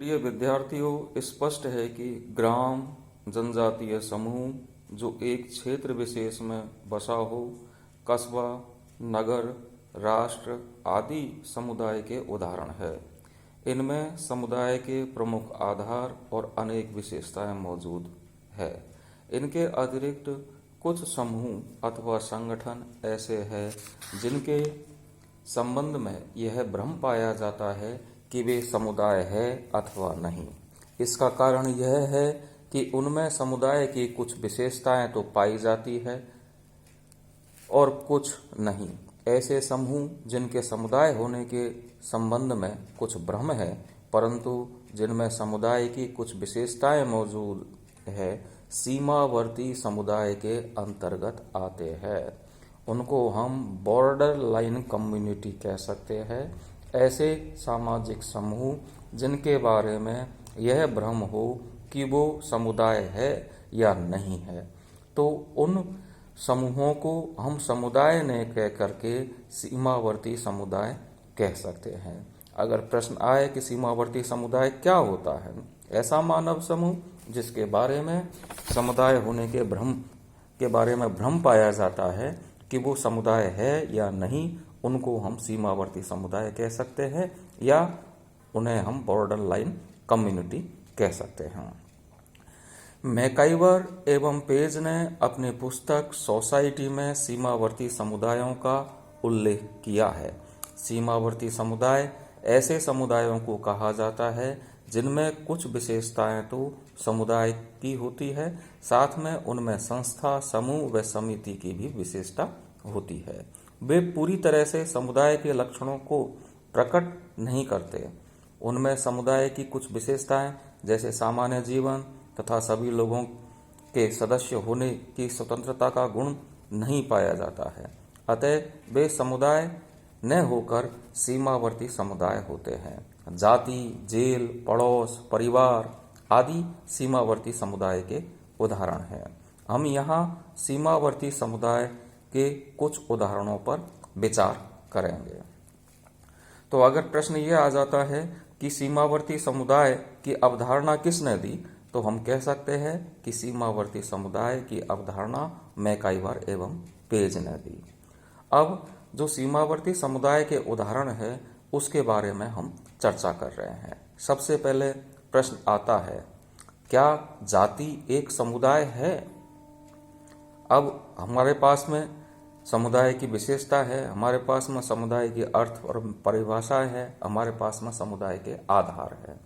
प्रिय विद्यार्थियों, स्पष्ट है कि ग्राम जनजातीय समूह जो एक क्षेत्र विशेष में बसा हो, कस्बा, नगर, राष्ट्र आदि समुदाय के उदाहरण है। इनमें समुदाय के प्रमुख आधार और अनेक विशेषताएं मौजूद है। इनके अतिरिक्त कुछ समूह अथवा संगठन ऐसे हैं जिनके संबंध में यह भ्रम पाया जाता है कि वे समुदाय है अथवा नहीं। इसका कारण यह है कि उनमें समुदाय की कुछ विशेषताएं तो पाई जाती है और कुछ नहीं। ऐसे समूह जिनके समुदाय होने के संबंध में कुछ भ्रम है, परंतु जिनमें समुदाय की कुछ विशेषताएं मौजूद है, सीमावर्ती समुदाय के अंतर्गत आते हैं। उनको हम बॉर्डर लाइन कम्युनिटी कह सकते हैं। ऐसे सामाजिक समूह जिनके बारे में यह भ्रम हो कि वो समुदाय है या नहीं है, तो उन समूहों को हम समुदाय ने कह करके सीमावर्ती समुदाय कह सकते हैं। अगर प्रश्न आए कि सीमावर्ती समुदाय क्या होता है, ऐसा मानव समूह जिसके बारे में समुदाय होने के बारे में भ्रम पाया जाता है कि वो समुदाय है या नहीं, उनको हम सीमावर्ती समुदाय कह सकते हैं या उन्हें हम बॉर्डर लाइन कम्युनिटी कह सकते हैं। मैकाइवर एवं पेज ने अपनी पुस्तक सोसाइटी में सीमावर्ती समुदायों का उल्लेख किया है। सीमावर्ती समुदाय ऐसे समुदायों को कहा जाता है जिनमें कुछ विशेषताएं तो समुदाय की होती है, साथ में उनमें संस्था, समूह व समिति की भी विशेषता होती है। वे पूरी तरह से समुदाय के लक्षणों को प्रकट नहीं करते। उनमें समुदाय की कुछ विशेषताएं जैसे सामान्य जीवन तथा सभी लोगों के सदस्य होने की स्वतंत्रता का गुण नहीं पाया जाता है। अतः वे समुदाय न होकर सीमावर्ती समुदाय होते हैं। जाति, जेल, पड़ोस, परिवार आदि सीमावर्ती समुदाय के उदाहरण हैं। हम यहाँ सीमावर्ती समुदाय के कुछ उदाहरणों पर विचार करेंगे। तो अगर प्रश्न ये आ जाता है कि सीमावर्ती समुदाय की अवधारणा किसने दी, तो हम कह सकते हैं कि सीमावर्ती समुदाय की अवधारणा मैकाइवर एवं पेज ने दी। अब जो सीमावर्ती समुदाय के उदाहरण है उसके बारे में हम चर्चा कर रहे हैं। सबसे पहले प्रश्न आता है, क्या जाति एक समुदाय है? अब हमारे पास में समुदाय की विशेषता है, हमारे पास में समुदाय की अर्थ और परिभाषाएं है, हमारे पास में समुदाय के आधार है।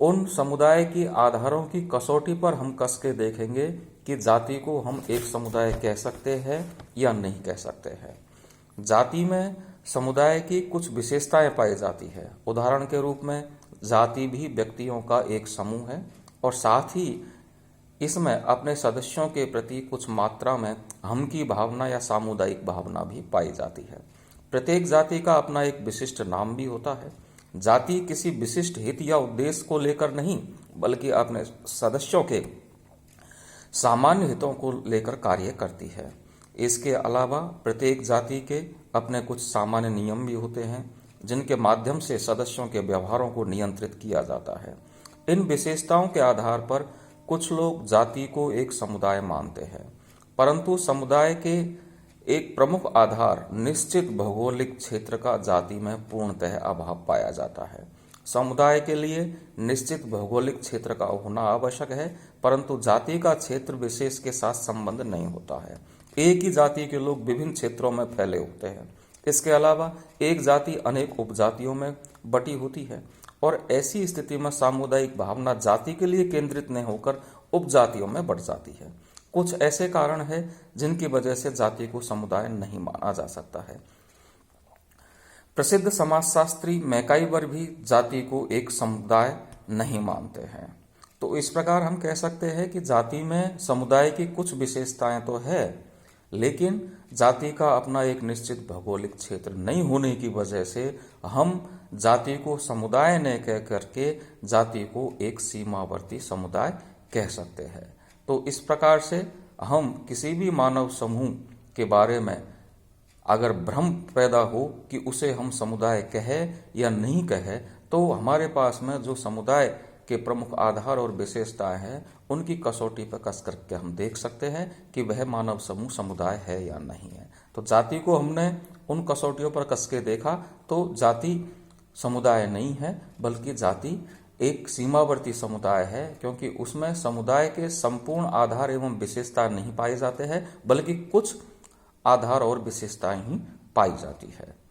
उन समुदाय की आधारों की कसौटी पर हम कस के देखेंगे कि जाति को हम एक समुदाय कह सकते हैं या नहीं कह सकते हैं। जाति में समुदाय की कुछ विशेषताएं पाई जाती है। उदाहरण के रूप में जाति भी व्यक्तियों का एक समूह है और साथ ही इसमें अपने सदस्यों के प्रति कुछ मात्रा में हम की भावना या सामुदायिक भावना भी पाई जाती है। प्रत्येक जाति का अपना एक विशिष्ट नाम भी होता है। जाति किसी विशिष्ट हित या उद्देश्य को लेकर नहीं, बल्कि अपने सदस्यों के सामान्य हितों को लेकर कार्य करती है। इसके अलावा प्रत्येक जाति के अपने कुछ सामान्य नियम भी होते हैं जिनके माध्यम से सदस्यों के व्यवहारों को नियंत्रित किया जाता है। इन विशेषताओं के आधार पर कुछ लोग जाति को एक समुदाय मानते हैं, परंतु समुदाय के एक प्रमुख आधार निश्चित भौगोलिक क्षेत्र का जाति में पूर्णतः अभाव पाया जाता है। समुदाय के लिए निश्चित भौगोलिक क्षेत्र का होना आवश्यक है, परंतु जाति का क्षेत्र विशेष के साथ संबंध नहीं होता है। एक ही जाति के लोग विभिन्न क्षेत्रों में फैले होते हैं। इसके अलावा एक जाति अनेक उपजातियों में बटी होती है और ऐसी स्थिति में सामुदायिक भावना जाति के लिए केंद्रित नहीं होकर उपजातियों में बढ़ जाती है। कुछ ऐसे कारण हैं जिनकी वजह से जाति को समुदाय नहीं माना जा सकता है। प्रसिद्ध समाजशास्त्री मैकाइवर भी जाति को एक समुदाय नहीं मानते हैं। तो इस प्रकार हम कह सकते हैं कि जाति में समुदाय की कुछ विशेषताएं तो है, लेकिन जाति का अपना एक निश्चित भौगोलिक क्षेत्र नहीं होने की वजह से हम जाति को समुदाय न कह करके जाति को एक सीमावर्ती समुदाय कह सकते हैं। तो इस प्रकार से हम किसी भी मानव समूह के बारे में अगर भ्रम पैदा हो कि उसे हम समुदाय कहे या नहीं कहे, तो हमारे पास में जो समुदाय के प्रमुख आधार और विशेषताएं हैं, उनकी कसौटी पर कस करके हम देख सकते हैं कि वह मानव समूह समुदाय है या नहीं है। तो जाति को हमने उन कसौटियों पर कस के देखा तो जाति समुदाय नहीं है, बल्कि जाति एक सीमावर्ती समुदाय है, क्योंकि उसमें समुदाय के संपूर्ण आधार एवं विशेषता नहीं पाए जाते हैं, बल्कि कुछ आधार और विशेषताएं ही पाई जाती है।